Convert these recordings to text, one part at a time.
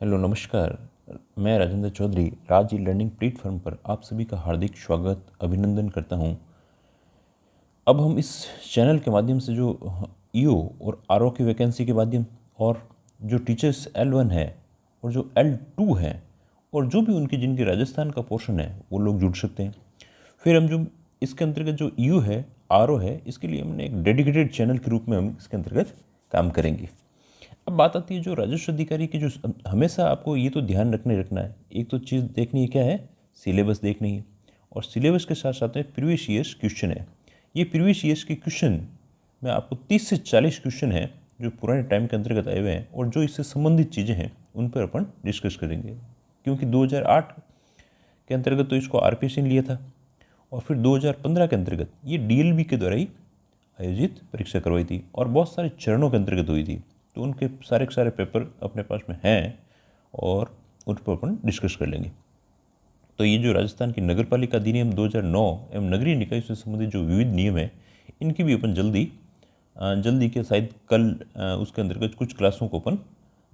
Hello नमस्कार। मैं राजेंद्र चौधरी राज e learning platform पर आप सभी का हार्दिक स्वागत अभिनंदन करता हूं। अब हम इस चैनल के माध्यम से जो ईओ और आरओ की वैकेंसी के माध्यम और जो टीचर्स L1 है और जो L2 है और जो भी उनकी जिनकी राजस्थान का पोर्शन है वो लोग जुड़ सकते हैं। फिर हम जो इसके अंतर्गत जो ईओ है आरओ है इसके लिए हमने एक डेडिकेटेड चैनल के रूप में हम इसके अंतर्गत काम करेंगे। अब बात आती है जो राजस्व अधिकारी की जो हमेशा आपको ये तो ध्यान रखना है, एक तो चीज़ देखनी है क्या है, सिलेबस देखनी है और सिलेबस के साथ साथ में प्रीवियस ईयर्स क्वेश्चन है। ये प्रीवियस ईयर्स के क्वेश्चन में आपको 30 से 40 क्वेश्चन है जो पुराने टाइम के अंतर्गत आए हुए हैं और जो इससे संबंधित चीज़ें हैं उन पर अपन डिस्कस करेंगे। क्योंकि 2008 के अंतर्गत तो इसको आरपीएससी ने लिया था और फिर 2015 के अंतर्गत ये डीएलबी के द्वारा ही आयोजित परीक्षा करवाई थी और बहुत सारे चरणों के अंतर्गत हुई थी। तो उनके सारे के सारे पेपर अपने पास में हैं और उन पर अपन डिस्कस कर लेंगे। तो ये जो राजस्थान की नगर पालिका अधिनियम 2009 एवं नगरीय निकाय से संबंधित जो विविध नियम है इनकी भी अपन जल्दी के शायद कल उसके अंतर्गत कुछ क्लासों को अपन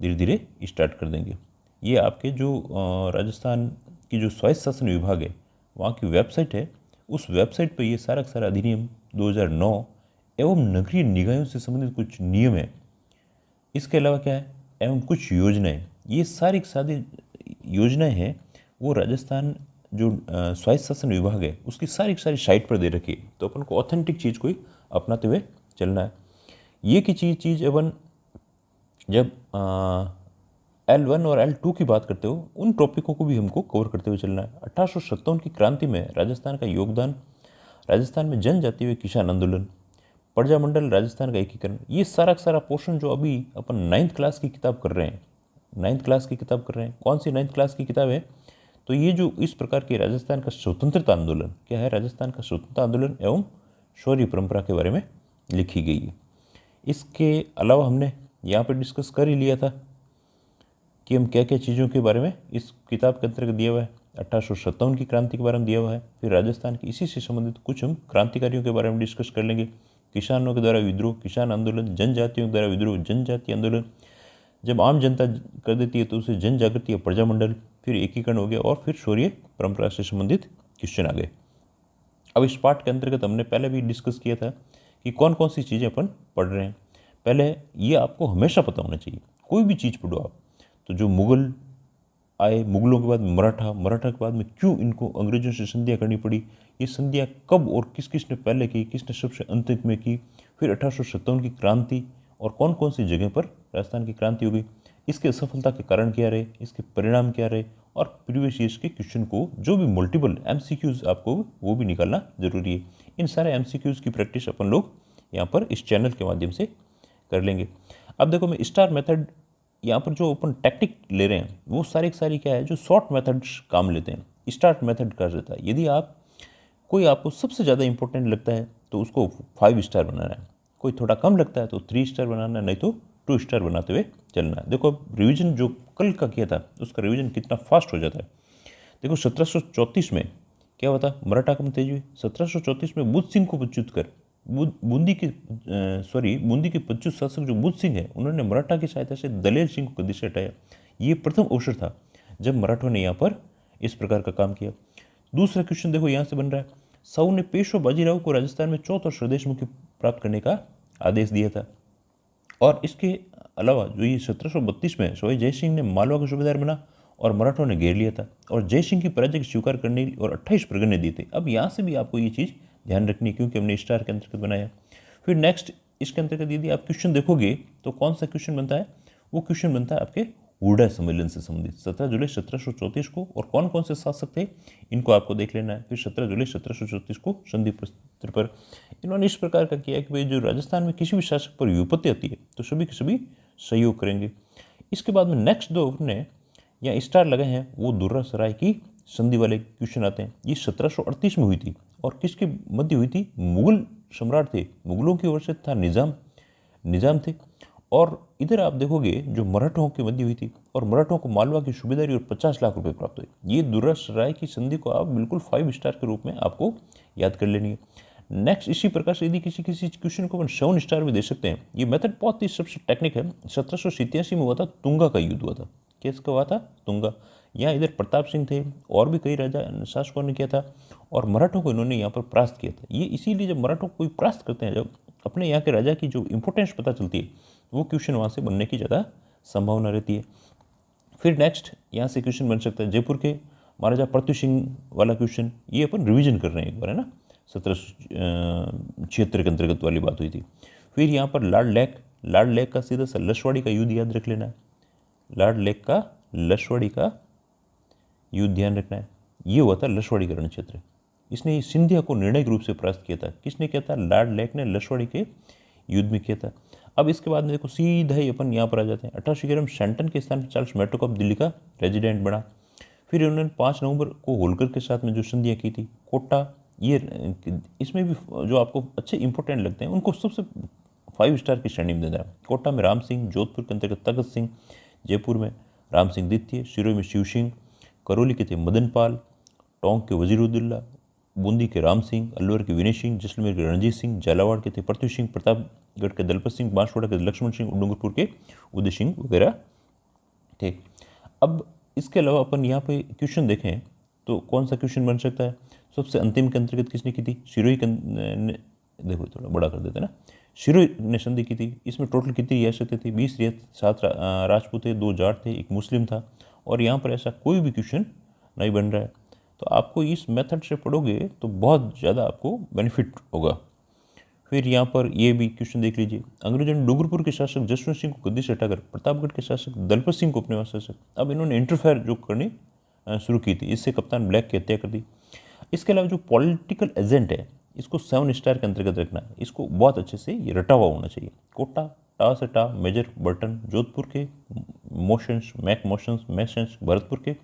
धीरे धीरे स्टार्ट कर देंगे। ये आपके जो राजस्थान की जो स्वायत्त शासन विभाग है वहाँ की वेबसाइट है, उस वेबसाइट पर ये सारा का सारा अधिनियम 2009 एवं नगरीय निकायों से संबंधित कुछ नियम है, इसके अलावा क्या है एवं कुछ योजनाएं, ये सारी योजनाएं हैं वो राजस्थान जो स्वायत्त शासन विभाग है उसकी सारी साइट पर दे रखी है। तो अपन को ऑथेंटिक चीज़ को ही अपनाते हुए चलना है। ये की चीज़ अपन जब L1 और L2 की बात करते हो उन टॉपिकों को भी हमको कवर करते हुए चलना है। 1857 की क्रांति में राजस्थान का योगदान, राजस्थान में जनजातीय किसान आंदोलन, प्रजामंडल राजस्थान का एकीकरण, ये सारा का सारा पोर्शन जो अभी अपन 9th क्लास की किताब कर रहे हैं, 9th क्लास की किताब कर रहे हैं। कौन सी 9th क्लास की किताब है? तो ये जो इस प्रकार की राजस्थान का स्वतंत्रता आंदोलन क्या है, राजस्थान का स्वतंत्रता आंदोलन एवं शौर्य परंपरा के बारे में लिखी गई है। इसके अलावा हमने यहाँ पर डिस्कस कर ही लिया था कि हम क्या क्या चीज़ों के बारे में इस किताब के अंतर्गत दिया हुआ है। 1857 की क्रांति के बारे में दिया हुआ है। फिर राजस्थान की इसी से संबंधित कुछ हम क्रांतिकारियों के बारे में डिस्कस कर लेंगे। किसानों के द्वारा विद्रोह, किसान आंदोलन, जनजातियों के द्वारा विद्रोह, जनजाति आंदोलन, जब आम जनता कर देती है तो उसे जन जागृति या प्रजामंडल, फिर एकीकरण हो गया और फिर शौर्य परंपरा से संबंधित क्वेश्चन आ गए। अब इस पार्ट के अंतर्गत हमने पहले भी डिस्कस किया था कि कौन कौन सी चीज़ें अपन पढ़ रहे हैं। पहले ये आपको हमेशा पता होना चाहिए, कोई भी चीज़ पढ़ो आप तो जो मुगल आए, मुगलों के बाद मराठा के बाद में क्यों इनको अंग्रेजों से संधियाँ करनी पड़ी, ये संधियाँ कब और किस किस ने पहले की, किसने सबसे अंत में की, फिर 1857 की क्रांति और कौन कौन सी जगह पर राजस्थान की क्रांति हो गई, इसके असफलता के कारण क्या रहे, इसके परिणाम क्या रहे और प्रीवियस ईयर्स के क्वेश्चन को जो भी मल्टीपल MCQs आपको वो भी निकालना जरूरी है। इन सारे MCQs की प्रैक्टिस अपन लोग यहाँ पर इस चैनल के माध्यम से कर लेंगे। अब देखो मैं स्टार मेथड यहाँ पर जो अपन टेक्निक ले रहे हैं वो सारी क्या है, जो शॉर्ट मेथड्स काम लेते हैं, स्टार्ट मेथड कर देता है। यदि आप कोई आपको सबसे ज़्यादा इंपॉर्टेंट लगता है तो उसको 5 स्टार बनाना है, कोई थोड़ा कम लगता है तो 3 स्टार बनाना है, नहीं तो 2 स्टार बनाते हुए चलना है। देखो अब रिविजन जो कल का किया था उसका रिविजन कितना फास्ट हो जाता है। देखो 1734 में क्या हुआ था, मराठा कम तेज हुई। 1734 में बुद्ध सिंह को पदच्युत कर बूंदी के पच्चीस शासक जो बुद्ध सिंह है उन्होंने मराठा की सहायता से दलेर सिंह को गद्दी से हटाया। ये प्रथम अवसर था जब मराठों ने यहाँ पर इस प्रकार का काम किया। दूसरा क्वेश्चन देखो यहाँ से बन रहा है, साहू ने पेशवा बाजीराव को राजस्थान में चौथ और स्वदेश मुक्ति प्राप्त करने का आदेश दिया था। और इसके अलावा जो ये 1732 में सवाई जयसिंह ने मालवा का सूबेदार बना और मराठों ने घेर लिया था और जयसिंह की पराजय को स्वीकार करने और 28 परगने दिए थे। अब यहाँ से भी आपको ये चीज़ ध्यान रखनी है क्योंकि हमने स्टार के अंतर्गत बनाया। फिर नेक्स्ट इसके अंतर्गत यदि आप क्वेश्चन देखोगे तो कौन सा क्वेश्चन बनता है, वो क्वेश्चन बनता है आपके हुडा सम्मेलन से संबंधित 17 जुलाई 1734 को, और कौन कौन से शासक थे इनको आपको देख लेना है। फिर 17 जुलाई 1734 को संधि पत्र पर इन्होंने इस प्रकार का किया कि भाई जो राजस्थान में किसी भी शासक पर विपत्ति आती है तो सभी के सभी सहयोग करेंगे। इसके बाद में नेक्स्ट दो अपने यहाँ स्टार लगे हैं वो दुर्रा सराय की संधि वाले क्वेश्चन आते हैं। ये 1738 में हुई थी और किसके मध्य हुई थी, मुगल सम्राट थे, मुगलों की ओर से था निजाम थे। और इधर आप देखोगे जो मराठों के मध्य हुई थी और मराठों को मालवा की सूबेदारी और 50 लाख रुपए प्राप्त हुए। ये दुर्रा सराय की संधि को आप बिल्कुल 5 स्टार के रूप में आपको याद कर लेनी है। नेक्स्ट इसी प्रकार से यदि किसी क्वेश्चन को अपन 7 स्टार भी दे सकते हैं। ये मेथड बहुत ही सबसे टेक्निक है। 1787 में हुआ था, तुंगा का युद्ध हुआ था। किसका हुआ था? तुंगा। यहाँ इधर प्रताप सिंह थे और भी कई राजा शासकों ने किया था और मराठों को इन्होंने यहाँ पर परास्त किया था। ये इसीलिए जब मराठों को कोई परास्त करते हैं, जब अपने यहाँ के राजा की जो इंपॉर्टेंस पता चलती है, वो क्वेश्चन वहाँ से बनने की ज़्यादा संभावना रहती है। फिर नेक्स्ट यहाँ से क्वेश्चन बन सकता है जयपुर के महाराजा पृथ्वी सिंह वाला क्वेश्चन। ये अपन रिवीजन कर रहे हैं एक बार, है ना, 1776 के अंतर्गत वाली बात हुई थी। फिर यहाँ पर लार्ड लेक का सीधा सा लसवाड़ी का युद्ध याद रख लेना है। लार्ड लेक का लसवाड़ी का युद्ध ध्यान रखना है। ये हुआ था लसवाड़ी का रण क्षेत्र। इसने सिंधिया को निर्णायक रूप से परास्त किया था। किसने किया था? लार्ड लेक ने लसवाड़ी के युद्ध में किया था। अब इसके बाद में देखो सीधा ही अपन यहाँ पर आ जाते हैं। 1811 में सैंटन के स्थान पर चार्ल्स मेट्रोकॉप दिल्ली का रेजिडेंट बना। फिर उन्होंने 5 नवंबर को होलकर के साथ में जो संधियाँ की थी, कोटा, ये इसमें भी जो आपको अच्छे इंपॉर्टेंट लगते हैं उनको सबसे 5 स्टार की श्रेणी में देना है। कोटा में राम सिंह, जोधपुर के अंतर्गत तखत सिंह, जयपुर में राम सिंह द्वितीय, सिरोही में शिव सिंह, करौली के थे मदन पाल, टोंक के वजीरुद्दौला, बूंदी के राम सिंह, अलवर के विनय सिंह, जैसलमेर के रणजीत सिंह, झालावाड़ के थे पृथ्वी सिंह, प्रतापगढ़ के दलपत सिंह, बांसवाड़ा के लक्ष्मण सिंह, डूंगरपुर के उदय सिंह वगैरह थे। अब इसके अलावा अपन यहाँ पे क्वेश्चन देखें तो कौन सा क्वेश्चन बन सकता है? सबसे अंतिम के अंतर्गत किसने की थी? सिरोही ने, देखो थोड़ा बड़ा कर देते ना, सिरोही ने संधि की थी। इसमें टोटल कितनी रियासतें थी? 20 रियासत, 7 राजपूत थे, 2 जाट थे, 1 मुस्लिम था। और यहाँ पर ऐसा कोई भी क्वेश्चन नहीं बन रहा है। तो आपको इस मेथड से पढ़ोगे तो बहुत ज़्यादा आपको बेनिफिट होगा। फिर यहाँ पर ये भी क्वेश्चन देख लीजिए। अंग्रेजों ने डूंगरपुर के शासक जसवंत सिंह को गद्दी से हटाकर प्रतापगढ़ के शासक दलपत सिंह को अपने पास शासक, अब इन्होंने इंटरफेयर जो करनी शुरू की थी, इससे कप्तान ब्लैक की हत्या कर दी। इसके अलावा जो पॉलिटिकल एजेंट है, इसको 7 स्टार के अंतर्गत रखना है। इसको बहुत अच्छे से ये रटा हुआ होना चाहिए। कोटा, टा से टा, मेजर बर्टन, जोधपुर के मोशंस, मैक मोशंस, मैशंस, भरतपुर के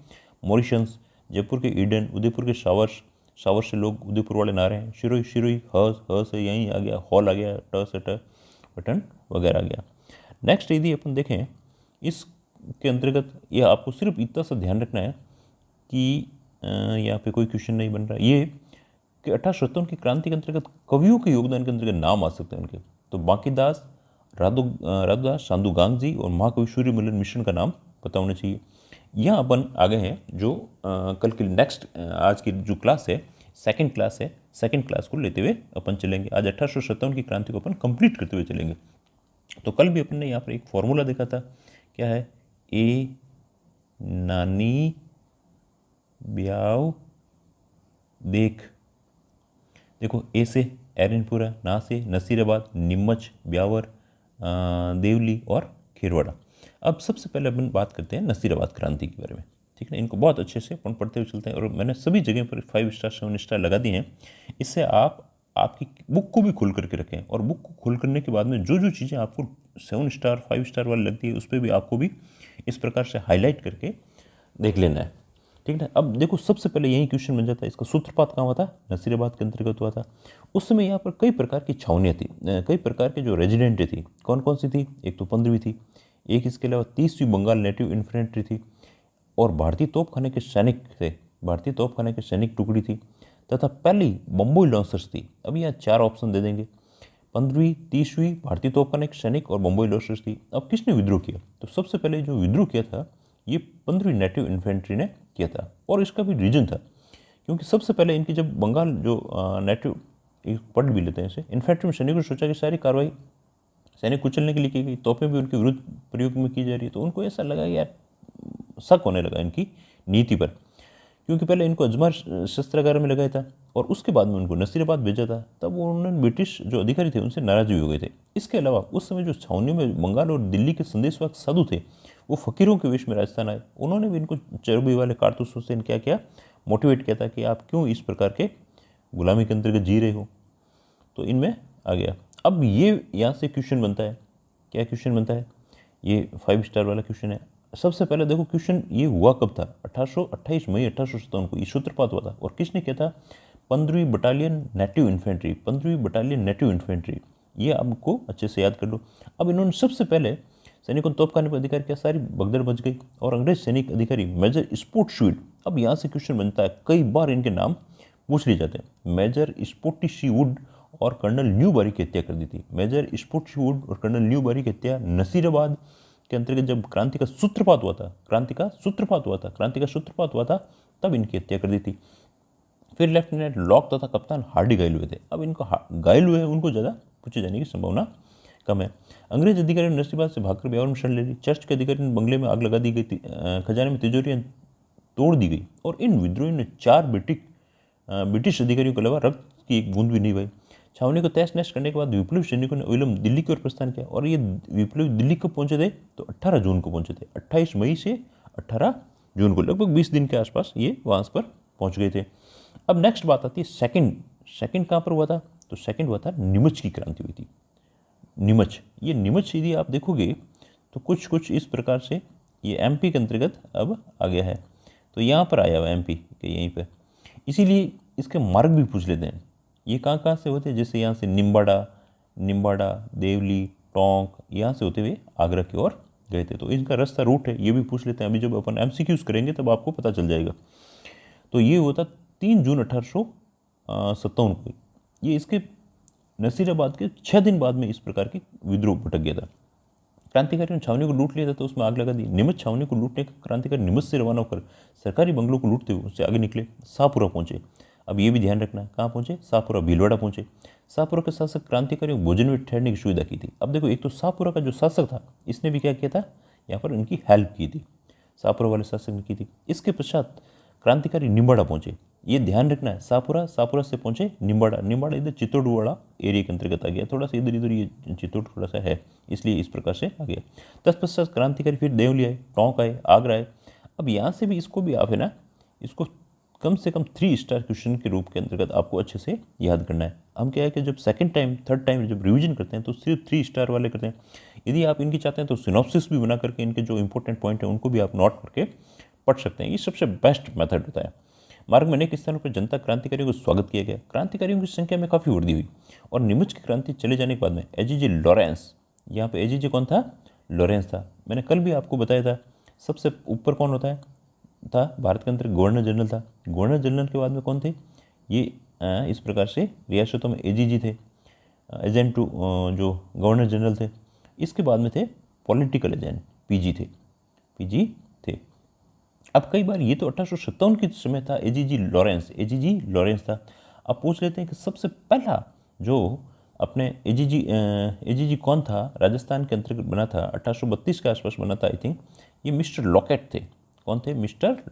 मॉरिशंस, जयपुर के ईडन, उदयपुर के शावर्स, शावर से लोग उदयपुर वाले नारे हैं, शिरोई ह से यहीं आ गया, हॉल आ गया, ट से ट, बटन वगैरह आ गया। नेक्स्ट यदि अपन देखें इसके अंतर्गत, यह आपको सिर्फ इतना सा ध्यान रखना है कि यहाँ पे कोई क्वेश्चन नहीं बन रहा है ये कि 1857 की क्रांति के अंतर्गत कवियों के योगदान के अंतर्गत नाम आ सकते हैं उनके। तो बांकीदास, राधुदास, साधु गांगजी और महाकवि सूर्य मिलन मिश्रण का पता होना चाहिए। यहाँ अपन आगे हैं जो कल की नेक्स्ट आज की जो क्लास है, सेकंड क्लास को लेते हुए अपन चलेंगे। आज 1857 की क्रांति को अपन कंप्लीट करते हुए चलेंगे। तो कल भी अपन ने यहाँ पर एक फॉर्मूला देखा था, क्या है? ए नानी ब्याव देख। देखो, ए से एरनपुरा, ना से नसीराबाद, नीमच, ब्यावर, देवली और खेरवाड़ा। अब सबसे पहले अपन बात करते हैं नसीराबाद क्रांति के बारे में, ठीक है ना। इनको बहुत अच्छे से अपन पढ़ते हुए चलते हैं और मैंने सभी जगह पर 5 स्टार 7 स्टार लगा दिए हैं। इससे आप आपकी बुक को भी खोल करके रखें और बुक को खोल करने के बाद में जो जो चीज़ें आपको 7 स्टार 5 स्टार वाली लगती है उस पर भी आपको भी इस प्रकार से हाईलाइट करके देख लेना है, ठीक है। अब देखो, सबसे पहले यही क्वेश्चन बन जाता है। इसका सूत्रपात कहाँ हुआ था? नसीराबाद के अंतर्गत हुआ था। उस समय यहाँ पर कई प्रकार की छावनियाँ थी, कई प्रकार के जो रेजिडेंटें थी। कौन कौन सी थी? एक तो 15वीं थी, एक इसके अलावा 30वीं बंगाल नेटिव इन्फेंट्री थी और भारतीय तोपखाने के सैनिक थे, भारतीय तोपखाने के सैनिक टुकड़ी थी तथा पहली बम्बई लॉन्सर्स थी। अब यहाँ 4 ऑप्शन दे देंगे, 15वीं, 30वीं, भारतीय तोपखाने के सैनिक और बम्बई लॉन्सर्स थी। अब किसने विद्रोह किया? तो सबसे पहले जो विद्रोह किया था ये 15वीं नेटिव इन्फेंट्री ने किया था और इसका भी रीजन था, क्योंकि सबसे पहले इनकी जब बंगाल जो नेटिव, पढ़ भी लेते हैं इसे, इन्फेंट्री में सैनिकों ने सोचा कि सारी कार्रवाई सैनिक कुचलने के लिए की गई, तोपें भी उनके विरुद्ध प्रयोग में की जा रही है। तो उनको ऐसा लगा यार, शक होने लगा इनकी नीति पर, क्योंकि पहले इनको अजमेर शस्त्रागार में लगाया था और उसके बाद में उनको नसीराबाद भेजा था। तब उन्होंने ब्रिटिश जो अधिकारी थे उनसे नाराज भी हो गए थे। इसके अलावा उस समय जो छावनियों में बंगाल और दिल्ली के संदेशवाहक साधु थे वो फकीरों के वेश में राजस्थान आए। उन्होंने भी इनको चरबी वाले कारतूसों से क्या किया, मोटिवेट किया था कि आप क्यों इस प्रकार के गुलामी के अंतर्गत जी रहे हो। तो इनमें आ गया। अब ये यहाँ से क्वेश्चन बनता है, क्या क्वेश्चन बनता है? ये 5 स्टार वाला क्वेश्चन है। सबसे पहले देखो, क्वेश्चन ये हुआ कब था? 28 मई 1857 को ये सूत्रपात हुआ था और किसने किया था? 15वीं बटालियन नेटिव इन्फेंट्री, 15वीं बटालियन नेटिव इन्फेंट्री। ये आपको अच्छे से याद कर लो। अब इन्होंने सबसे पहले सैनिकों ने तोपखाने पर अधिकार किया, सारी भगदड़ मच गई और अंग्रेज सैनिक अधिकारी मेजर स्पोर्टशूड, अब यहाँ से क्वेश्चन बनता है, कई बार इनके नाम पूछ लिए जाते हैं। मेजर स्पोर्टिशवुड और कर्नल न्यूबरी की हत्या कर दी थी। मेजर स्पोर्टिशवुड और कर्नल न्यूबरी की हत्या नसीराबाद के अंतर्गत जब क्रांति का सूत्रपात हुआ था तब इनकी हत्या कर दी थी। फिर लेफ्टिनेंट लॉक तथा कप्तान हार्डी घायल हुए थे। अब इनको घायल हुए हैं, उनको ज़्यादा पूछे जाने की संभावना कम है। अंग्रेज अधिकारियों ने नसीबाद से भागकर ब्यावर में शरण ले ली। चर्च के अधिकारियों ने बंगले में आग लगा दी गई, खजाने में तिजोरियां तोड़ दी गई और इन विद्रोहियों ने 4 ब्रिटिश अधिकारियों के अलावा रक्त की एक बूंद भी नहीं बही। छावनी को तहस नहस करने के बाद विप्लवी सैनिकों ने विलंब दिल्ली की ओर प्रस्थान किया और ये विप्लवी दिल्ली कब पहुंचे थे तो 18 जून को पहुंचे थे। 28 मई से 18 जून को, लगभग 20 दिन के आसपास ये वहाँ पर पहुंच गए थे। अब नेक्स्ट बात आती है सेकंड कहाँ पर हुआ था तो सेकंड हुआ था नीमच की क्रांति हुई थी। ये नीमच यदि आप देखोगे तो कुछ इस प्रकार से ये एमपी के अंतर्गत अब आ गया है, तो यहाँ पर आया हुआ एमपी के यहीं पर, इसीलिए इसके मार्ग भी पूछ लेते हैं। ये कहाँ से होते हैं, जैसे यहाँ से निम्बाड़ा, देवली, टोंक, यहाँ से होते हुए आगरा की ओर गए थे, तो इनका रास्ता रूट है, ये भी पूछ लेते हैं। अभी जब अपन एमसीक्यूज करेंगे तब आपको पता चल जाएगा। तो ये होता 3 जून 1857 को। ये इसके नसीराबाद के 6 दिन बाद में इस प्रकार की विद्रोह भटक गया था। क्रांतिकारियों ने छावनी को लूट लिया था तो उसमें आग लगा दी। नीमच छावनी को लूटने का क्रांतिकारी नीमच से रवाना होकर सरकारी बंगलों को लूटते हुए उससे आगे निकले, शाहपुरा पहुंचे। अब ये भी ध्यान रखना, कहाँ पहुंचे, शाहपुरा, भीलवाड़ा पहुंचे। शाहपुरा के शासक क्रांतिकारियों को भोजन में ठहरने की सुविधा की थी। अब देखो, एक तो शाहपुरा का जो शासक था इसने भी क्या किया था, यहाँ पर उनकी हेल्प की थी, शाहपुरा वाले शासक ने की थी। इसके पश्चात क्रांतिकारी निम्बाड़ा पहुंचे। ये ध्यान रखना है, शाहपुरा से पहुंचे निम्बाड़ा इधर चित्तौड़वाड़ा एरिया के अंतर्गत आ गया, थोड़ा सा इधर ये चित्तौड़ थोड़ा सा है, इसलिए इस प्रकार से आ गया। तत्पश्चात क्रांतिकारी फिर देवली आए, टोंक आए, आगरा आए। अब यहाँ से भी इसको भी आप है ना, इसको कम से कम 3 स्टार क्वेश्चन के रूप के अंतर्गत आपको अच्छे से याद करना है। हम क्या है कि जब सेकंड टाइम थर्ड टाइम जब रिवीजन करते हैं तो सिर्फ 3 स्टार वाले करते हैं। यदि आप इनकी चाहते हैं तो सिनॉप्सिस भी बना करके इनके जो इंपॉर्टेंट पॉइंट है उनको भी आप नोट करके पढ़ सकते हैं। ये सबसे बेस्ट मेथड होता है। मार्ग में अनेक स्थानों पर जनता क्रांतिकारियों को स्वागत किया गया। क्रांतिकारियों की संख्या में काफ़ी वृद्धि हुई और नीमच की क्रांति चले जाने के बाद में एजीजे लॉरेंस, यहाँ पे एजीजे कौन था, लॉरेंस था। मैंने कल भी आपको बताया था सबसे ऊपर कौन होता है, था भारत के अंदर गवर्नर जनरल था। गवर्नर जनरल के बाद में कौन थे, ये इस प्रकार से रियासतों में एजीजी थे, एजेंट टू जो गवर्नर जनरल थे। इसके बाद में थे पॉलिटिकल एजेंट, पीजी थे। अब कई बार ये तो 1857 के समय था, एजीजी लॉरेंस था। अब पूछ लेते हैं कि सबसे पहला जो अपने एजीजी कौन था, राजस्थान के अंतर्गत बना था, 1832 के आसपास बना था आई थिंक। ये मिस्टर लॉकेट थे। कौन थे, मिस्टर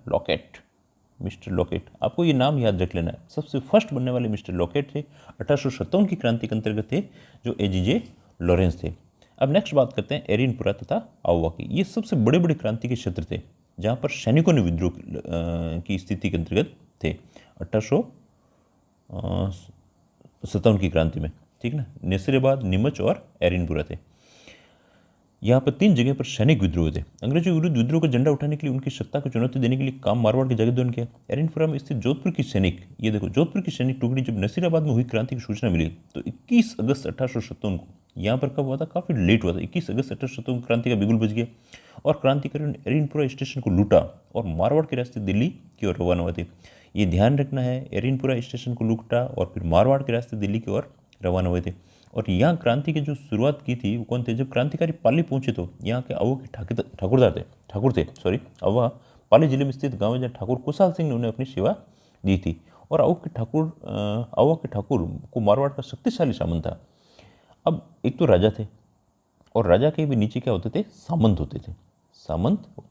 लॉकेट। आपको ये नाम याद रख लेना है। सबसे फर्स्ट बनने वाले मिस्टर लॉकेट थे, 1857 की क्रांति के अंतर्गत थे, जो एजीजे लॉरेंस थे। अब नेक्स्ट बात करते हैं एरिनपुरा तथा आउवा की। ये सबसे बड़े बड़े क्रांति के क्षेत्र थे जहाँ पर सैनिकों ने विद्रोह की स्थिति के अंतर्गत थे 1857 की क्रांति में, ठीक ना। नसीराबाद, नीमच और एरिनपुरा थे। यहाँ पर 3 जगह पर सैनिक विद्रोह थे। अंग्रेजों के विरुद्ध विद्रोह का झंडा उठाने के लिए, उनकी सत्ता को चुनौती देने के लिए काम मारवाड़ के जगह किया। एरिनपुरा में स्थित जोधपुर की सैनिक, ये देखो जोधपुर की सैनिक टुकड़ी जब नसीराबाद में हुई क्रांति की सूचना मिली तो 21 अगस्त 1857 को, यहाँ पर कब हुआ था, काफ़ी लेट हुआ था, 21 अगस्त 1857 को क्रांति का बिगुल बज गया और क्रांतिकारियों ने एरिनपुरा स्टेशन को लूटा और मारवाड़ के रास्ते दिल्ली की ओर रवाना हुए थे। ये ध्यान रखना है, एरिनपुरा स्टेशन को लूटा और फिर मारवाड़ के रास्ते दिल्ली की ओर रवाना हुए थे। और यहाँ क्रांति की जो शुरुआत की थी वो कौन थे, जब क्रांतिकारी पाली पहुंचे तो यहाँ के अववा के अववा पाली जिले में स्थित गांव है जहाँ ठाकुर कुशाल सिंह ने उन्हें अपनी सेवा दी थी। और अववा के ठाकुर को मारवाड़ का शक्तिशाली सामंत था। अब एक तो राजा थे और राजा के भी नीचे क्या होते थे, सामंत होते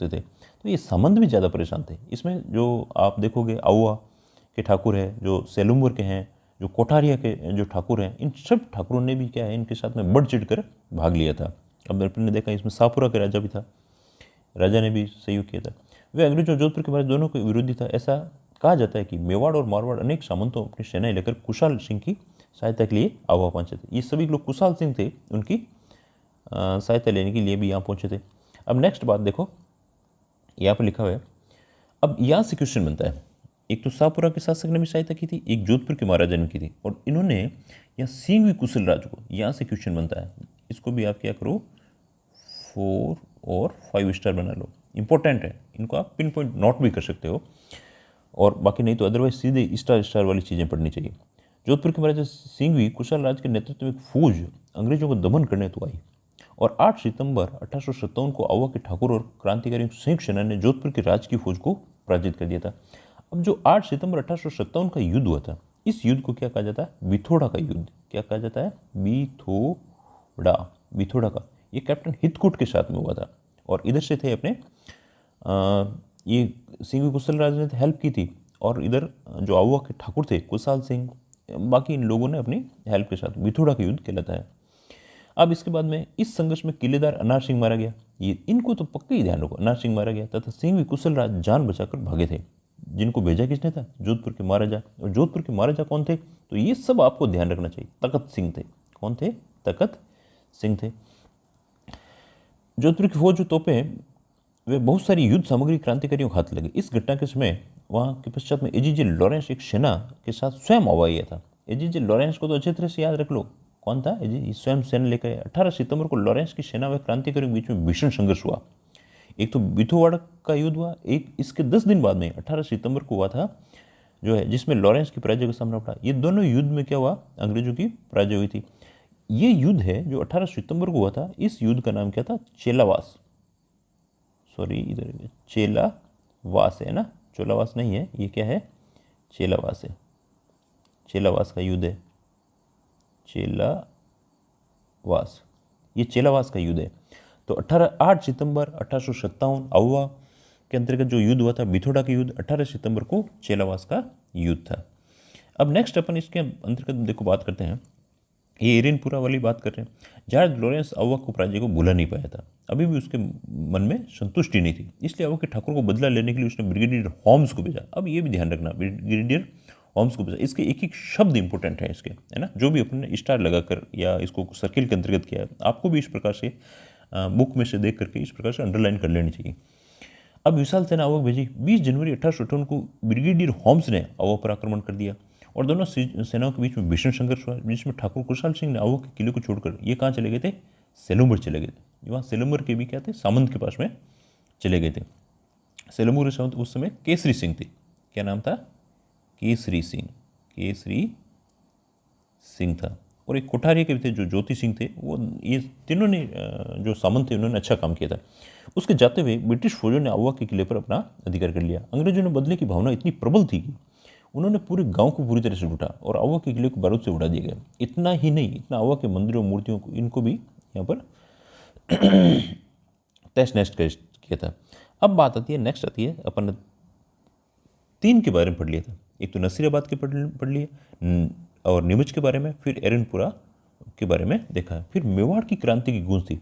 थे। तो ये सामंत भी ज़्यादा परेशान थे। इसमें जो आप देखोगे अववा के ठाकुर है, जो सेलुम्बर के हैं, जो कोठारिया के जो ठाकुर हैं, इन सब ठाकुरों ने भी क्या है, इनके साथ में बढ़ चढ़ कर भाग लिया था। अब अपन ने देखा इसमें शाहपुरा का राजा भी था, राजा ने भी सहयोग किया था। वे अंग्रेजों और जोधपुर के महाराज दोनों के विरोधी था। ऐसा कहा जाता है कि मेवाड़ और मारवाड़ अनेक सामंतों अपनी सेनाएं लेकर कुशाल सिंह की सहायता के लिए आवा पहुंचे थे। ये सभी लोग कुशाल सिंह थे, उनकी सहायता लेने के लिए भी यहाँ पहुंचे थे। अब नेक्स्ट बात देखो, यहाँ पर लिखा हुआ है, अब यहाँ से क्वेश्चन बनता है, एक तो शाहपुरा के शासक ने भी सहायता की थी, एक जोधपुर के महाराजा ने की थी, और इन्होंने यहाँ सिंघवी कुशल राज को, यहाँ से क्वेश्चन बनता है। इसको भी आप क्या करो, 4 और 5 स्टार बना लो, इंपॉर्टेंट है, इनको आप पिन पॉइंट नोट भी कर सकते हो, और बाकी नहीं तो अदरवाइज सीधे स्टार वाली चीज़ें पढ़नी चाहिए। जोधपुर के महाराजा सिंघवी कुशल राज के नेतृत्व में एक फौज अंग्रेजों को दमन करने तो आई और 8 सितंबर 1857 को आवा के ठाकुर और क्रांतिकारियों की संयुक्त सेना ने जोधपुर की राजकीय फौज को पराजित कर दिया था। अब जो 8 सितंबर 1857 का युद्ध हुआ था, इस युद्ध को क्या कहा जाता है? बिथोड़ा का युद्ध। क्या कहा जाता है? बिथोड़ा का। ये कैप्टन हितकुट के साथ में हुआ था और इधर से थे अपने ये सिंह कुशल राज ने हेल्प की थी और इधर जो आवा के ठाकुर थे कुशाल सिंह, बाकी इन लोगों ने अपनी हेल्प के साथ बिथोड़ा का युद्ध कहलाता है। अब इसके बाद में इस संघर्ष में किलेदार अनार सिंह मारा गया। ये इनको तो पक्का ही ध्यान रखो, अनार सिंह मारा गया तथा सिंह कुशल राज जान बचाकर भागे थे। जिनको भेजा किसने था? जोधपुर के महाराजा। और जोधपुर के महाराजा कौन थे? तो ये सब आपको ध्यान रखना चाहिए। तखत सिंह थे। कौन थे? तखत सिंह थे। जोधपुर की फौज जो तोपें वे बहुत सारी युद्ध सामग्री क्रांतिकारियों को हाथ लगे। इस घटना के समय वहाँ के पश्चात में एजीजे लॉरेंस एक सेना के साथ स्वयं आया था। एजीजे लॉरेंस को तो अच्छी तरह से याद रख लो, कौन था? स्वयं सेना लेकर 18 सितंबर को लॉरेंस की सेना व क्रांतिकारियों के बीच में भीषण संघर्ष हुआ। एक तो बिथोवाड़ा का युद्ध हुआ, एक इसके 10 दिन बाद में 18 सितंबर को हुआ था जो है, जिसमें लॉरेंस की पराजय का सामना पड़ा। ये दोनों युद्ध में क्या हुआ? अंग्रेजों की पराजय हुई थी। ये युद्ध है जो 18 सितंबर को हुआ था। इस युद्ध का नाम क्या था? चेलावास। सॉरी, इधर चेलावास है ना, चोलावास नहीं है, ये क्या है? चेलावास है। चेलावास का युद्ध है, चेलावास। ये चेलावास का युद्ध है। तो 8 सितंबर 1857 आवा के अंतर्गत जो युद्ध हुआ था बिथोड़ा का युद्ध, 18 सितंबर को चेलावास का युद्ध था। अब नेक्स्ट अपन इसके अंतर्गत देखो बात करते हैं, ये एरेनपुरा वाली बात कर रहे हैं। जॉर्ज लॉरेंस आवा को पराजय को भुला नहीं पाया था, अभी भी उसके मन में संतुष्टि नहीं थी, इसलिए आवा के ठाकुर को बदला लेने के लिए उसने ब्रिगेडियर होम्स को भेजा। अब ये भी ध्यान रखना, ब्रिगेडियर होम्स को भेजा। इसके एक एक शब्द इंपॉर्टेंट है इसके, है ना, जो भी अपने स्टार लगाकर या इसको सर्किल के अंतर्गत किया, आपको भी इस प्रकार से बुक में से देख करके इस प्रकार से अंडरलाइन कर लेनी चाहिए। अब विशाल सेना आवा भेजी। 20 जनवरी 1858 को ब्रिगेडियर होम्स ने आवा पर आक्रमण कर दिया और दोनों सेनाओं के बीच में भीषण संघर्ष हुआ, जिसमें ठाकुर कुशाल सिंह ने आवा के किले को छोड़कर ये कहाँ चले गए थे? सेलुम्बर चले गए थे। वहाँ सेलुम्बर के भी क्या थे? सामंत के पास में चले गए थे। सेलुम्बर के सामंत उस समय केसरी सिंह थे। क्या नाम था? केसरी सिंह था। और एक कोठारिया के भी थे जो ज्योति सिंह थे। वो ये तीनों ने जो सामंत थे उन्होंने अच्छा काम किया था। उसके जाते हुए ब्रिटिश फौजों ने आवा के किले पर अपना अधिकार कर लिया। अंग्रेजों ने बदले की भावना इतनी प्रबल थी कि उन्होंने पूरे गांव को पूरी तरह से लूटा और आवा के किले को बारूद से उड़ा दिया गया। इतना ही नहीं, इतना आवा के मंदिरों मूर्तियों को इनको भी यहाँ पर तहस नहस किया था। अब बात आती है, नेक्स्ट आती है, अपन 3 के बारे में पढ़ लिया था। एक तो नसीराबाद के पढ़ लिए और नीमच के बारे में, फिर एरनपुरा के बारे में देखा, फिर मेवाड़ की क्रांति की गूंज थी।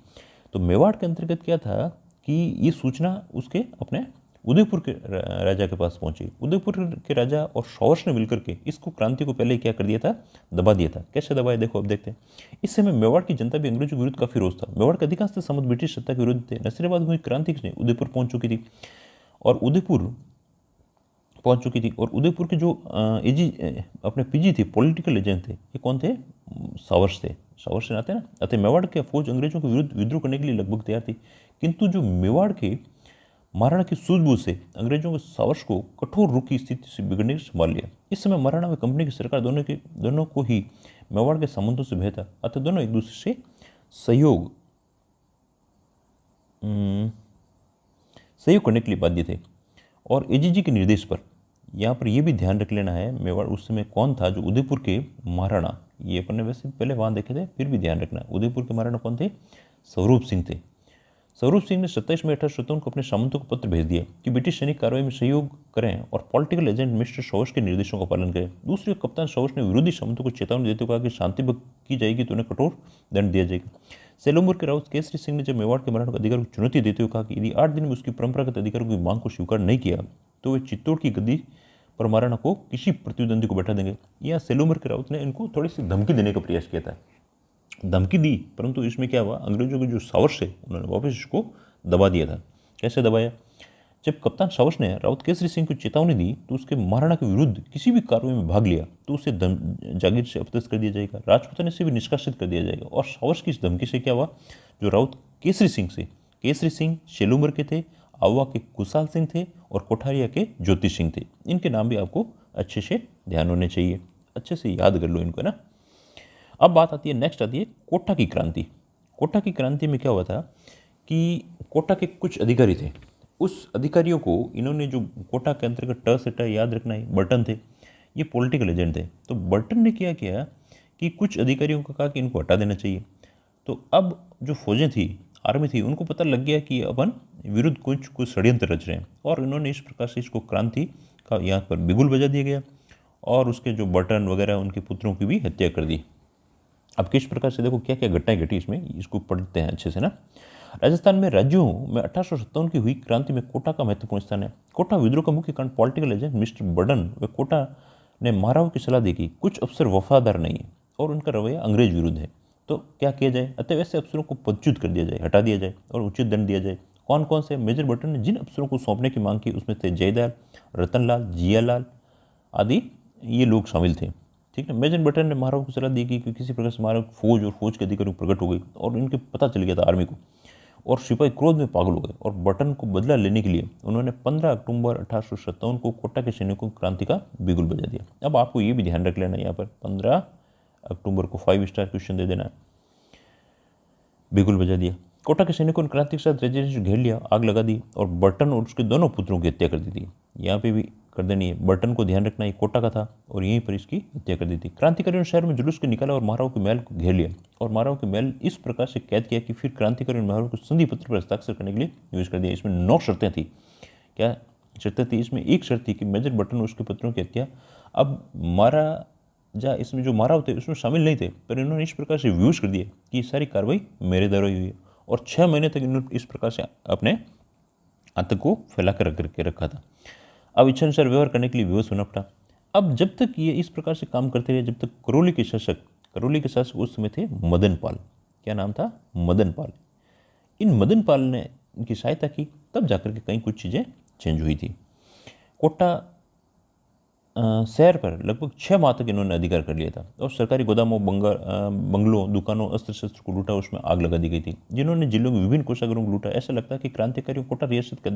तो मेवाड़ के अंतर्गत क्या था कि ये सूचना उसके अपने उदयपुर के राजा के पास पहुंची। उदयपुर के राजा और शौर्ष ने मिलकर के इसको क्रांति को पहले क्या कर दिया था? दबा दिया था। कैसे दबाया? देखो अब देखते हैं। इस समय मेवाड़ की जनता भी अंग्रेजों के विरुद्ध काफी रोष था। मेवाड़ के अधिकांश समझ ब्रिटिश सत्ता के विरुद्ध थे। नसीराबाद में हुई क्रांति से उदयपुर पहुंच चुकी थी और उदयपुर के जो अपने पीजी थे, पॉलिटिकल एजेंट थे, ये कौन थे? सावर्स थे। सावर्स से आते हैं ना। अतः मेवाड़ की फौज अंग्रेजों के विरुद्ध विद्रोह करने के लिए लगभग तैयार थी, किंतु जो मेवाड़ के महाराणा की सूझबूझ से अंग्रेजों के सावर्स को कठोर रुख की स्थिति से बिगड़ने से संभाल लिया। इस समय महाराणा व कंपनी की सरकार दोनों को ही मेवाड़ के संबंधों से भय था, अतः दोनों एक दूसरे से सहयोग करने के लिए बाध्य थे। और एजीजी के निर्देश पर यहाँ पर यह भी ध्यान रख लेना है, मेवाड़ उस समय कौन था? जो उदयपुर के महाराणा, ये अपन ने वैसे पहले वहाँ देखे थे, फिर भी ध्यान रखना। उदयपुर के महाराणा कौन थे? स्वरूप सिंह थे। स्वरूप सिंह ने 27 मई 1857 को अपने सामंतों को पत्र भेज दिया कि ब्रिटिश सैनिक कार्रवाई में सहयोग करें और पॉलिटिकल एजेंट मिस्टर शौर्ष के निर्देशों का पालन करें। दूसरी ओर कप्तान शौर्ष ने विरोधी सामंतों को चेतावनी देते हुए कहा कि शांति भंग की जाएगी तो उन्हें कठोर दंड दिया जाएगा। सेलुम्बर के राउत केसरी सिंह ने जब मेवाड़ के महाराणा को अधिकार को चुनौती देते हुए कहा कि यदि 8 दिन में उसकी परंपरागत अधिकारों की मांग को स्वीकार नहीं किया तो वे चित्तौड़ की गद्दी पर महाराणा को किसी प्रतिद्वंदी को बैठा देंगे। यहाँ सेलुम्बर के राउत ने इनको थोड़ी सी धमकी देने का प्रयास किया था। धमकी दी, परंतु इसमें क्या हुआ? अंग्रेजों के जो सावर्स है उन्होंने वापस इसको दबा दिया था। कैसे दबाया? जब कप्तान सावर्स ने राउत केसरी सिंह को चेतावनी दी तो उसके महाराणा के विरुद्ध किसी भी कार्रवाई में भाग लिया तो उसे जागीर से अपदस्थ कर दिया जाएगा, राजपुताने से भी निष्कासित कर दिया जाएगा। और सावर्स की इस धमकी से क्या हुआ? जो राउत केसरी सिंह सेलुम्बर के थे, आवा के कुशाल सिंह थे और कोठारिया के ज्योति सिंह थे। इनके नाम भी आपको अच्छे से ध्यान होने चाहिए, अच्छे से याद कर लो इनको, है ना। अब बात आती है, नेक्स्ट आती है कोटा की क्रांति। कोटा की क्रांति में क्या हुआ था कि कोटा के कुछ अधिकारी थे, उस अधिकारियों को इन्होंने जो कोटा के अंतर्गत ट से ट याद रखना है, बर्टन थे, ये पॉलिटिकल एजेंट थे। तो बर्टन ने क्या किया कि कुछ अधिकारियों को कहा कि इनको हटा देना चाहिए। तो अब जो फौजें थी, आर्मी थी, उनको पता लग गया कि अपन विरुद्ध कुछ षड्यंत्र रच रहे हैं, और इन्होंने इस प्रकार से इसको क्रांति का यहाँ पर बिगुल बजा दिया गया, और उसके जो बर्टन वगैरह उनके पुत्रों की भी हत्या कर दी। अब किस प्रकार से देखो क्या क्या घटनाएं घटी इसमें, इसको पढ़ते हैं अच्छे से ना। राजस्थान में राज्यों में 1857 की हुई क्रांति में कोटा का महत्वपूर्ण स्थान है। कोटा विद्रोह का मुख्य कारण पॉलिटिकल एजेंट मिस्टर बर्टन व कोटा ने महाराव की सलाह दी कि कुछ अफसर वफादार नहीं है और उनका रवैया अंग्रेज विरुद्ध है, तो क्या किया जाए। अतः वैसे अफसरों को पदच्युत कर दिया जाए, हटा दिया जाए और उचित दंड दिया जाए। कौन कौन से? मेजर बर्टन ने जिन अफसरों को सौंपने की मांग की उसमें थे जयदयाल, रतनलाल, जियालाल आदि, ये लोग शामिल थे। ठीक है। मेजर बर्टन ने महाराव को सलाह दी कि किसी प्रकार से महाराव फौज और फौज के अधिकारियों को प्रकट हो गई और इनके पता चल गया था आर्मी को, और सिपाही क्रोध में पागल हो गए, और बर्टन को बदला लेने के लिए उन्होंने 15 अक्टूबर 1857 को कोटा के सैनिकों को क्रांति का बिगुल बजा दिया। अब आपको ये भी ध्यान रख लेना, यहाँ पर 15 अक्टूबर को 5 स्टार क्वेश्चन दे देना, बिगुल बजा दिया। कोटा के सैनिकों ने क्रांति के साथ रेजिडेंस घेर लिया, आग लगा दी और बर्टन और उसके दोनों पुत्रों की हत्या कर दी थी। यहाँ पे भी कर देनी है, बर्टन को ध्यान रखना, ये कोटा का था और यहीं पर इसकी हत्या कर दी थी। क्रांतिकारियों ने शहर में जुलूस को निकाला और महाराव के महल को घेर लिया, और महाराव के महल इस प्रकार से कैद किया कि फिर क्रांतिकारियों ने महाराव को संधि पत्र पर हस्ताक्षर करने के लिए यूज कर दिया। इसमें 9 शर्तें थी। क्या शर्तें थी? इसमें एक शर्त थी कि मेजर बर्टन और उसके पुत्रों की हत्या, अब महाराजा इसमें जो महाराव थे उसमें शामिल नहीं थे, पर इन्होंने इस प्रकार से व्यूज कर दिया कि सारी कार्रवाई मेरे द्वारा हुई है, और 6 महीने तक इन्होंने इस प्रकार से अपने आतंक को फैला कर रखा था। अब इच्छानुसार व्यवहार करने के लिए विवश होना पड़ा। अब जब तक ये इस प्रकार से काम करते रहे, जब तक करौली के शासक उस समय थे मदन पाल। क्या नाम था? मदन पाल। इन मदन पाल ने इनकी सहायता की, तब जाकर के कहीं कुछ चीज़ें चेंज हुई थी। कोटा शहर पर लगभग 6 माह तक इन्होंने अधिकार कर लिया था, और सरकारी गोदामों, बंगलों, दुकानों, अस्त्र शस्त्र को लूटा, उसमें आग लगा दी गई थी। जिन्होंने जिलों के विभिन्न कोषागारों को लूटा। ऐसा लगता है कि क्रांतिकारियों कोटा रियासत के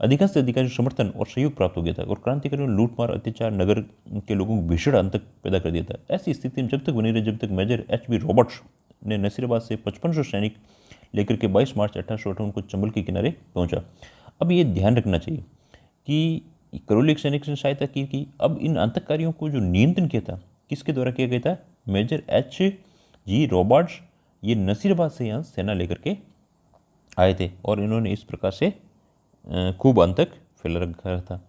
अधिकांश से अधिकारी समर्थन और सहयोग प्राप्त हो गया था, और क्रांतिकारियों ने लूटमार, अत्याचार, नगर के लोगों को भीषण आतंक पैदा कर दिया था। ऐसी स्थिति में जब तक बनी रही, जब तक मेजर एच.बी. रॉबर्ट्स ने नसीराबाद से 5500 सैनिक लेकर के 22 मार्च 1858 को चंबल के किनारे पहुंचा। अब ये ध्यान रखना चाहिए कि करौली सैनिक ने सहायता की। अब इन आतंककारियों को जो नियंत्रण किया था, किसके द्वारा किया गया था? Major HG. रॉबर्ट्स। ये नसीराबाद से यहाँ सेना लेकर के आए थे, और इन्होंने इस प्रकार से खूब आतंक फैला रखा था।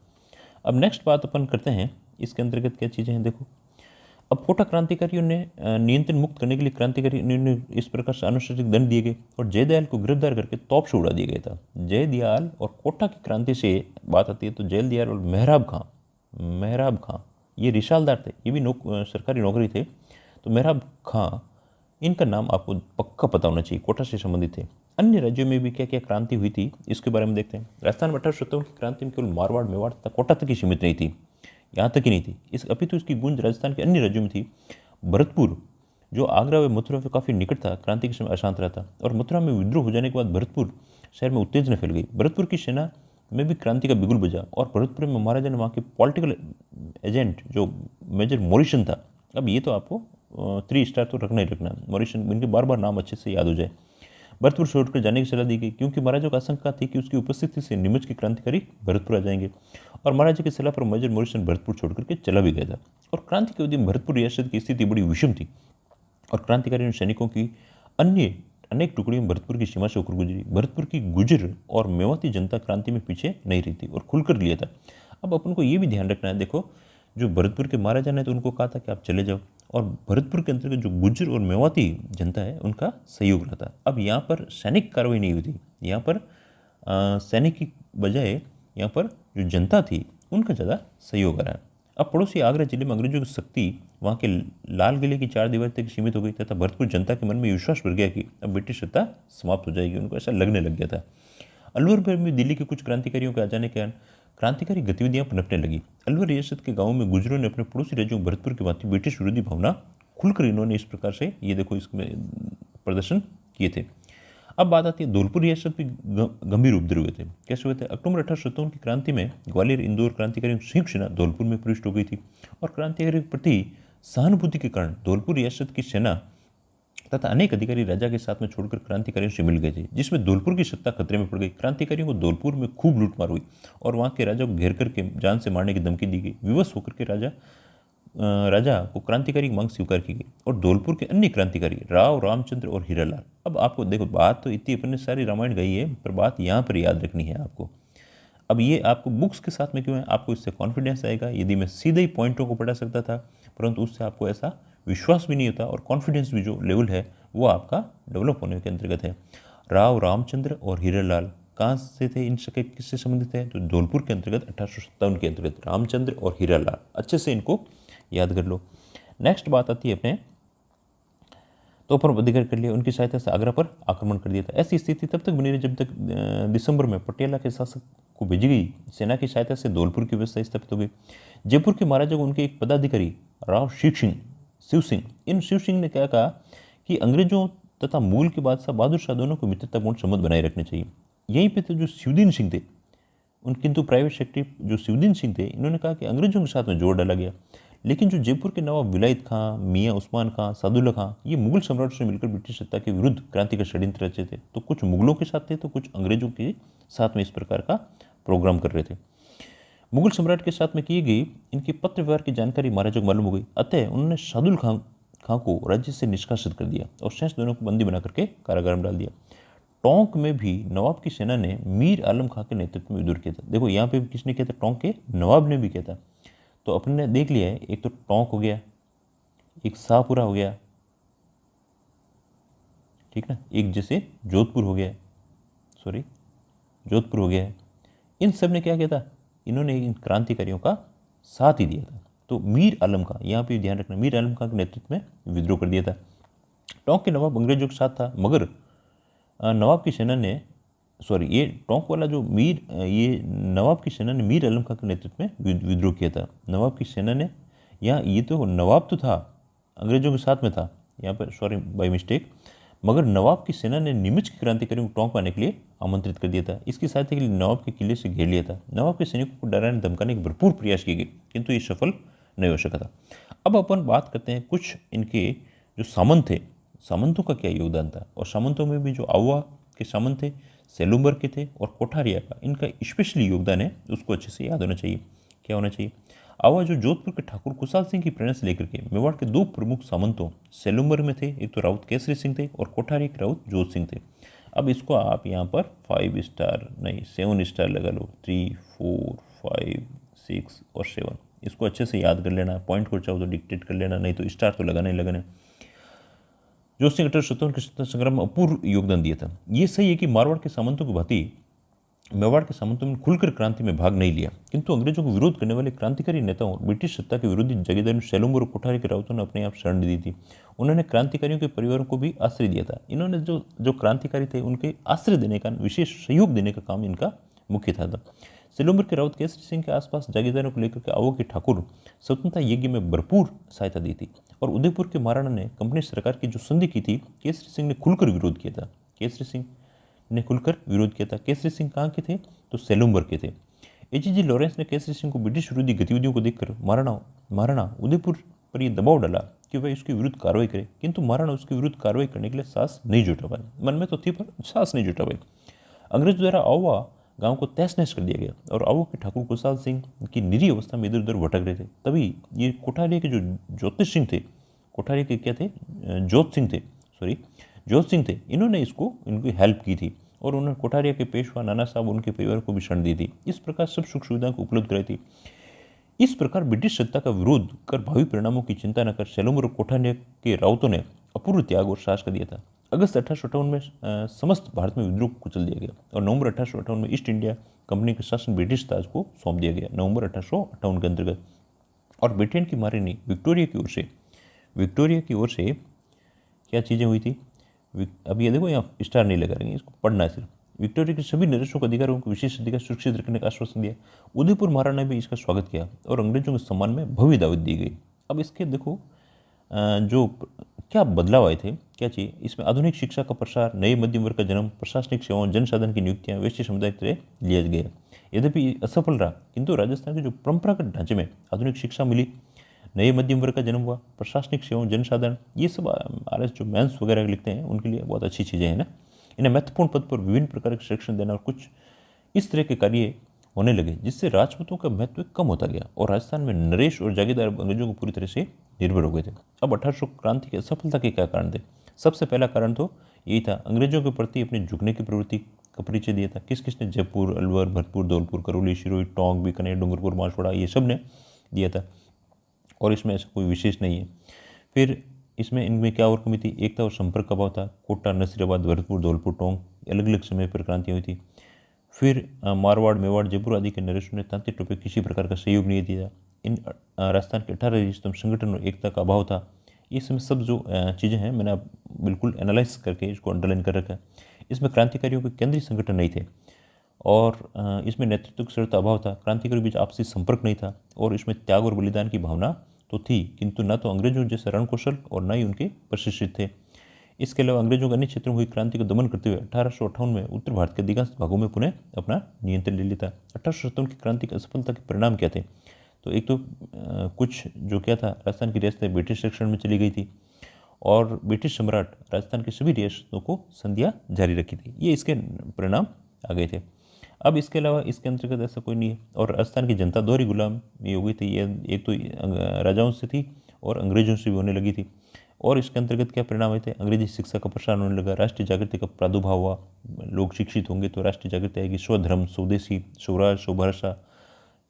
अब नेक्स्ट बात अपन करते हैं, इसके अंतर्गत क्या चीज़ें हैं देखो। अब कोटा क्रांतिकारियों ने नियंत्रण मुक्त करने के लिए क्रांतिकारियों ने इस प्रकार से अनुशासित दंड दिए गए, और जयदयाल को गिरफ्तार करके तोप से उड़ा दिया गया था। जयदयाल और कोटा की क्रांति से बात आती है तो जयदयाल और मेहराब खां ये रिशालदार थे, ये भी सरकारी नौकरी थे। तो मेहराब खां, इनका नाम आपको पक्का पता होना चाहिए, कोटा से संबंधित थे। अन्य राज्यों में भी क्या क्या क्रांति हुई थी, इसके बारे में देखते हैं। राजस्थान में 1857 की क्रांति में केवल मारवाड़, मेवाड़ तथा कोटा तक ही सीमित नहीं थी, यहाँ तक ही नहीं थी, अपितु इसकी गूंज राजस्थान के अन्य राज्यों में थी। भरतपुर, जो आगरा व मथुरा से काफ़ी निकट था, क्रांति के समय अशांत रहा था, और मथुरा में विद्रोह हो जाने के बाद भरतपुर शहर में उत्तेजना फैल गई। भरतपुर की सेना में भी क्रांति का बिगुल बजा, और भरतपुर में महाराजा ने वहाँ के पॉलिटिकल एजेंट जो मेजर मॉरिसन था, अब ये तो आपको 3 स्टार तो रखना ही रखना, मॉरिसन, इनके बार बार नाम अच्छे से याद हो जाए। भरतपुर छोड़कर जाने की सलाह दी गई, क्योंकि महाराजा को आशंका थी कि उसकी उपस्थिति से नीमच के क्रांतिकारी भरतपुर आ जाएंगे, और महाराजा की सलाह पर मेजर मॉरिसन भरतपुर छोड़कर के चला भी गया था। और क्रांति के अवधि भरतपुर रियासत की स्थिति बड़ी विषम थी, और क्रांतिकारियों सैनिकों की अन्य अनेक टुकड़ियों भरतपुर की सीमा से होकर गुजरी। भरतपुर की गुजर और मेवाती जनता क्रांति में पीछे नहीं रही थी और खुलकर लिया था। अब अपन को ये भी ध्यान रखना है, देखो जो भरतपुर के महाराजा ने तो उनको कहा था कि आप चले जाओ, और भरतपुर के अंतर्गत जो गुज्जर और मेवाती जनता है उनका सहयोग रहा था। अब यहाँ पर सैनिक कार्रवाई नहीं हुई थी, यहाँ पर सैनिक की बजाय यहाँ पर जो जनता थी उनका ज़्यादा सहयोग आ रहा है। अब पड़ोसी आगरा जिले में अंग्रेजों की शक्ति वहाँ के लाल किले की 4 दीवार तक सीमित हो गई तथा भरतपुर जनता के मन में विश्वास बढ़ गया कि अब ब्रिटिश सत्ता समाप्त हो जाएगी, उनको ऐसा लगने लग गया था। अलवर में दिल्ली के कुछ क्रांतिकारियों के आ जाने के कारण क्रांतिकारी गतिविधियां पनपने लगी। अलवर रियासत के गांवों में गुजरों ने अपने पड़ोसी राज्यों भरतपुर की भांति ब्रिटिश विरोधी भावना खुलकर इन्होंने इस प्रकार से ये देखो इसमें प्रदर्शन किए थे। अब बात आती है धौलपुर रियासत भी गंभीर उपद्रव हुए थे। कैसे हुए थे? अक्टूबर 1857 की क्रांति में ग्वालियर इंदौर क्रांतिकारियों की संयुक्त सेना धौलपुर में प्रविष्ट हो गई थी, और क्रांतिकारियों के प्रति सहानुभूति के कारण धौलपुर रियासत की सेना तथा अनेक अधिकारी राजा के साथ में छोड़कर क्रांतिकारियों से मिल गए थे, जिसमें धौलपुर की सत्ता खतरे में पड़ गई। क्रांतिकारियों को धौलपुर में खूब लूटमार हुई और वहाँ के राजा को घेर करके जान से मारने की धमकी दी गई। विवश होकर के राजा को क्रांतिकारी की मांग स्वीकार की गई और धौलपुर के अन्य क्रांतिकारी राव रामचंद्र और हीरालाल। अब आपको देखो, बात तो इतनी अपन ने सारी रामायण गई है, पर बात यहाँ पर याद रखनी है आपको। अब ये आपको बुक्स के साथ में क्यों है, आपको इससे कॉन्फिडेंस आएगा। यदि मैं सीधे ही पॉइंटों को पढ़ा सकता था, परंतु उससे आपको ऐसा विश्वास भी नहीं होता और कॉन्फिडेंस भी जो लेवल है वो आपका डेवलप होने के अंतर्गत है। राव रामचंद्र और हीरालाल कहाँ से थे, इन सबके किससे संबंधित है, तो धौलपुर के अंतर्गत 1857 के अंतर्गत रामचंद्र और हीरालाल। अच्छे से इनको याद कर लो। नेक्स्ट बात आती है अपने तो पर अधिकार कर लिया, उनकी सहायता से आगरा पर आक्रमण कर दिया था। ऐसी स्थिति तब तक बनी रही जब तक दिसंबर में पटियाला के शासक को भेजी गई सेना की सहायता से धौलपुर की व्यवस्था स्थापित हो गई। जयपुर के महाराजा को उनके एक पदाधिकारी राव शिव सिंह, इन शिव सिंह ने क्या कहा कि अंग्रेजों तथा मुगल के बादशाह बहादुर शाह दोनों को मित्रतापूर्ण संबंध बनाए रखने चाहिए। यहीं पे तो जो शिवदीन सिंह थे, उन किंतु प्राइवेट सेक्रेटरी जो शिवदीन सिंह थे, इन्होंने कहा कि अंग्रेजों के साथ में जोड़ डाला गया। लेकिन जो जयपुर के नवाब विलायत खां, मियाँ उस्मान खां, सादुल्ला खां, ये मुगल सम्राट से मिलकर ब्रिटिश सत्ता के विरुद्ध क्रांति का षड्यंत्र रचे थे। तो कुछ मुगलों के साथ थे तो कुछ अंग्रेजों के साथ में इस प्रकार का प्रोग्राम कर रहे थे। मुगल सम्राट के साथ में की गई इनके पत्र व्यवहार की जानकारी महाराजा को मालूम हो गई। अतः उन्होंने सादुल खां को राज्य से निष्कासित कर दिया और शेष दोनों को बंदी बना करके कारागार में डाल दिया। टोंक में भी नवाब की सेना ने मीर आलम खां के नेतृत्व में विद्रोह किया था। देखो यहाँ पे किसने किया था, टोंक के नवाब ने भी किया था। तो अपन ने देख लिया है, एक तो टोंक हो गया, एक शाहपुरा हो गया, ठीक ना, एक जैसे जोधपुर हो गया, जोधपुर हो गया है। इन सब ने क्या किया था, इन्होंने इन क्रांतिकारियों का साथ ही दिया था। तो मीर आलम खां, यहाँ पे ध्यान रखना, मीर आलम खां के नेतृत्व में विद्रोह कर दिया था। टोंक के नवाब अंग्रेजों के साथ था, मगर नवाब की सेना ने ये टोंक वाला जो ये नवाब की सेना ने मीर आलम खां के नेतृत्व में विद्रोह किया था। नवाब की सेना ने, यहाँ ये तो नवाब तो था, अंग्रेजों के साथ में था यहाँ पर, बाय मिस्टेक, मगर नवाब की सेना ने निमिष के क्रांतिकारियों को टोंक पाने के लिए आमंत्रित कर दिया था। इसकी सहायता के लिए नवाब के किले से घेर लिया था। नवाब के सैनिकों को डराने धमकाने के भरपूर प्रयास किए गए, किंतु ये सफल नहीं हो सका था। अब अपन बात करते हैं कुछ इनके जो सामंत थे, सामंतों का क्या योगदान था। और सामंतों में भी जो आवा के सामंत थे, सेलुम्बर के थे और कोठारिया का, इनका स्पेशली योगदान है, उसको अच्छे से याद होना चाहिए। क्या होना चाहिए, आवा जो जोधपुर के ठाकुर खुशहाल सिंह की प्रेरणा से लेकर के मेवाड़ के दो प्रमुख सामंतों सेलुम्बर में थे, एक तो राउत केसरी सिंह थे और कोठारिया के राउत जोध सिंह थे। अब इसको आप यहाँ पर 5 स्टार नहीं 7 स्टार लगा लो, 3, 4, 5, 6 और 7, इसको अच्छे से याद कर लेना। पॉइंट को चाहो तो डिक्टेट कर लेना, नहीं तो स्टार तो लगाना ही लगाना। जोध सिंह 1857 के स्वतंत्रता संग्राम में अपूर्व योगदान दिया था। ये सही है कि मारवाड़ के सामंतों की भांति मेवाड़ के सामंतों ने खुलकर क्रांति में भाग नहीं लिया, किंतु अंग्रेजों को विरोध करने वाले क्रांतिकारी नेताओं और ब्रिटिश सत्ता के विरोधी जगीरदारों सेलुम्बर और कोठारी के राउतों ने अपने आप शरण दी थी। उन्होंने क्रांतिकारियों के परिवारों को भी आश्रय दिया था। इन्होंने जो क्रांतिकारी थे उनके आश्रय देने का, विशेष सहयोग देने का काम इनका मुख्य था। सेलुम्बर के राउत केसरी सिंह के आसपास जागीरदारों को लेकर के आवो के ठाकुर स्वतंत्रता यज्ञ में भरपूर सहायता दी थी। और उदयपुर के महाराणा ने कंपनी सरकार की जो संधि की थी, केसरी सिंह ने खुलकर विरोध किया था। केसरी सिंह कहाँ के थे, तो सेलुम्बर के थे। एच.जी. लॉरेंस ने केसरी सिंह को ब्रिटिश विरोधी गतिविधियों को देखकर महाराणा उदयपुर पर यह दबाव डाला कि वह इसके विरुद्ध कार्रवाई करे, किंतु महाराणा उसके विरुद्ध कार्रवाई करने के लिए साहस नहीं जुटा पाए। मन में तो थी पर साहस नहीं जुटा पाए। अंग्रेज द्वारा आवा गांव को तहस नहस कर दिया गया और आवो के ठाकुर खुशहाल सिंह की निरी अवस्था में इधर उधर भटक रहे थे। तभी ये कोठारिया के जो ज्योतिष सिंह थे, कोठारिया के क्या थे, जोध सिंह थे, इन्होंने इनकी हेल्प की थी और उन्होंने कोठारिया के पेशवा नाना साहब उनके परिवार को भी शरण दी थी। इस प्रकार सब सुख सुविधाओं को उपलब्ध कराई थी। इस प्रकार ब्रिटिश सत्ता का विरोध कर भावी परिणामों की चिंता न कर सेलुम्बर और कोठारिया के राउतों ने अपूर्व त्याग और साहस कर दिया था। अगस्त 1858 में समस्त भारत में विद्रोह को कुचल दिया गया और नवंबर 1858 में ईस्ट इंडिया कंपनी का शासन ब्रिटिश ताज को सौंप दिया गया, नवंबर 1858 के अंतर्गत। और ब्रिटेन की महारानी विक्टोरिया की ओर से क्या चीज़ें हुई थी, अब ये देखो यहाँ स्टार नहीं लगा रहेंगे, इसको पढ़ना है सिर्फ। विक्टोरिया के सभी नरेशों को अधिकारों को विशेष अधिकार सुरक्षित रखने का आश्वासन दिया। उदयपुर महाराणा ने भी इसका स्वागत किया और अंग्रेजों के सम्मान में भव्य दावत दी गई। अब इसके देखो जो क्या बदलाव आए थे, क्या चाहिए इसमें, आधुनिक शिक्षा का प्रसार, नए मध्यम वर्ग का जन्म, प्रशासनिक सेवाओं, जनसाधन की नियुक्तियां, वैश्य समुदाय की तरह लिया गया। यद्यपि असफल रहा, किंतु राजस्थान के जो परंपरागत ढांचे में आधुनिक शिक्षा मिली, नए मध्यम वर्ग का जन्म हुआ, प्रशासनिक सेवाओं, जनसाधारण, ये सब आर एस जो मेंस वगैरह लिखते हैं उनके लिए बहुत अच्छी चीज़ें हैं ना। इन्हें महत्वपूर्ण पद पर विभिन्न प्रकार के शिक्षण देना और कुछ इस तरह के कार्य होने लगे जिससे राजपूतों का महत्व कम होता गया और राजस्थान में नरेश और जागीरदार अंग्रेजों को पूरी तरह से निर्भर हो गए थे। अब 1800 क्रांति की असफलता के क्या कारण थे? सबसे पहला कारण तो यही था, अंग्रेजों के प्रति अपने झुकने की प्रवृत्ति का परिचय दिया था। किस किसने? जयपुर, अलवर, भरतपुर, धौलपुर, करौली, सिरोही, टोंक, बीकानेर, डूंगरपुर, बांसवाड़ा, ये सब ने दिया था और इसमें ऐसा कोई विशेष नहीं है। फिर इसमें इनमें क्या और कमी थी? एकता और संपर्क का अभाव था। कोटा, नसीराबाद, भरतपुर, धौलपुर, टोंक अलग अलग समय पर क्रांतियाँ हुई थी। फिर मारवाड़, मेवाड़, जयपुर आदि के नरेशों ने तांत्रिक रूप में किसी प्रकार का सहयोग नहीं दिया। इन राजस्थान के 18 रिश्तों में संगठन और एकता का अभाव था। इसमें सब जो चीज़ें हैं मैंने आप बिल्कुल एनालाइज करके इसको अंडरलाइन कर रखा है। इसमें क्रांतिकारियों के केंद्रीय संगठन नहीं थे और इसमें नेतृत्व की सरलता अभाव था। क्रांतिकारियों के बीच आपसी संपर्क नहीं था और इसमें त्याग और बलिदान की भावना तो थी, किंतु न तो अंग्रेजों जैसे रणकौशल और न ही उनके प्रशिक्षित थे। इसके अलावा अंग्रेजों के अन्य क्षेत्रों में हुई क्रांति को दमन करते हुए 1858 में उत्तर भारत के अधिकांश भागों में पुनः अपना नियंत्रण ले लिया था। 1857 की क्रांति की असफलता के परिणाम क्या थे? तो एक तो कुछ जो क्या था, राजस्थान की रियासतें ब्रिटिश शिक्षण में चली गई थी और ब्रिटिश सम्राट राजस्थान की सभी रियासतों को संधियां जारी रखी थी। ये इसके परिणाम आ गए थे। अब इसके अलावा इसके अंतर्गत ऐसा कोई नहीं है और राजस्थान की जनता दोहरी गुलामी हो गई थी। ये एक तो राजाओं से थी और अंग्रेजों से भी होने लगी थी। और इसके अंतर्गत क्या परिणाम हुए थे? अंग्रेजी शिक्षा का प्रसार होने लगा, राष्ट्रीय जागृति का प्रादुर्भाव हुआ। लोग शिक्षित होंगे तो राष्ट्रीय जागृति आएगी। स्वधर्म, स्वदेशी, स्वराज, स्वभाषा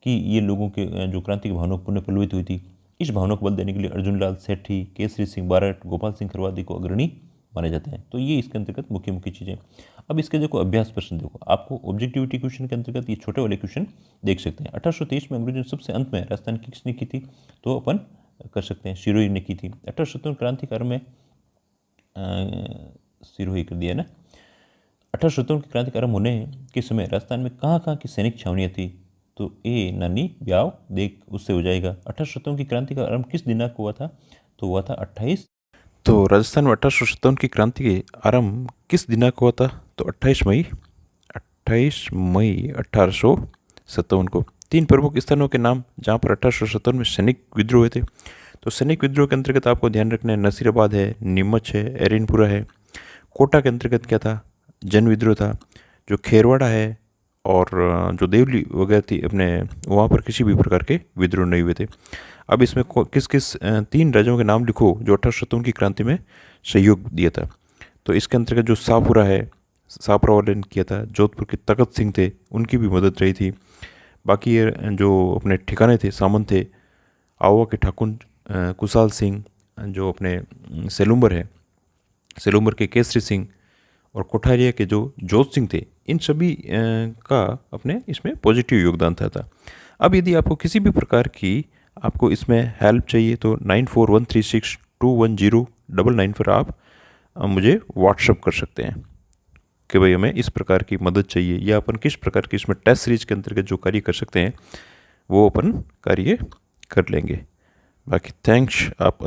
की ये लोगों के जो क्रांति की भावना पुनः प्रलोभित हुई थी। इस भावना को बल देने के लिए अर्जुन लाल सेठी, केसरी सिंह बारट, गोपाल सिंह खरवादी को अग्रणी माने जाते हैं। तो ये इसके अंतर्गत मुख्य मुख्य चीज़ें। अब इसके देखो अभ्यास प्रश्न देखो, आपको ऑब्जेक्टिविटी क्वेश्चन के अंतर्गत ये छोटे वाले क्वेश्चन देख सकते हैं। 1823 में अंग्रेजों ने सबसे अंत में राजस्थान की किसने की थी? तो अपन कर सकते हैं सिरोही ने की थी। 1857 क्रांतिकाल में सिरोही कर दिया ना। 1857 की क्रांति आरंभ होने के समय राजस्थान में कहाँ कहाँ की सैनिक छावनियाँ थी? तो ए नानी ब्याव देख उससे हो जाएगा। 1857 की क्रांति का आरंभ किस दिनांक को हुआ था? तो हुआ था 28। तो राजस्थान में 1857 की क्रांति के आरंभ किस दिनांक को हुआ था? तो 28 मई 1857 को। 3 प्रमुख स्थानों के नाम जहाँ पर 1857 में सैनिक विद्रोह हुए थे। तो सैनिक विद्रोह के अंतर्गत आपको ध्यान रखना है, नसीराबाद है, नीमच है, एरिनपुरा है। कोटा के अंतर्गत क्या था? जन विद्रोह था। जो खेरवाड़ा है और जो देवली वगैरह थी अपने, वहाँ पर किसी भी प्रकार के विद्रोह नहीं हुए थे। अब इसमें किस किस 3 राज्यों के नाम लिखो जो 1857 की क्रांति में सहयोग दिया था। तो इसके अंतर्गत जो शाहपुरा है, शाहपुरा वाले ने किया था। जोधपुर के तखत सिंह थे, उनकी भी मदद रही थी। बाकी ये जो अपने ठिकाने थे, सामंत थे, आवा के ठाकुर कुशाल सिंह, जो अपने सेलुम्बर है, सेलुम्बर के केसरी सिंह और कोठारिया के जो जोत सिंह थे, इन सभी का अपने इसमें पॉजिटिव योगदान था। अब यदि आपको किसी भी प्रकार की आपको इसमें हेल्प चाहिए तो 9413621099 पर आप मुझे व्हाट्सअप कर सकते हैं कि भाई हमें इस प्रकार की मदद चाहिए, या अपन किस प्रकार की इसमें टेस्ट सीरीज के अंतर्गत जो कार्य कर सकते हैं वो अपन कार्य कर लेंगे। बाकी थैंक्स, आप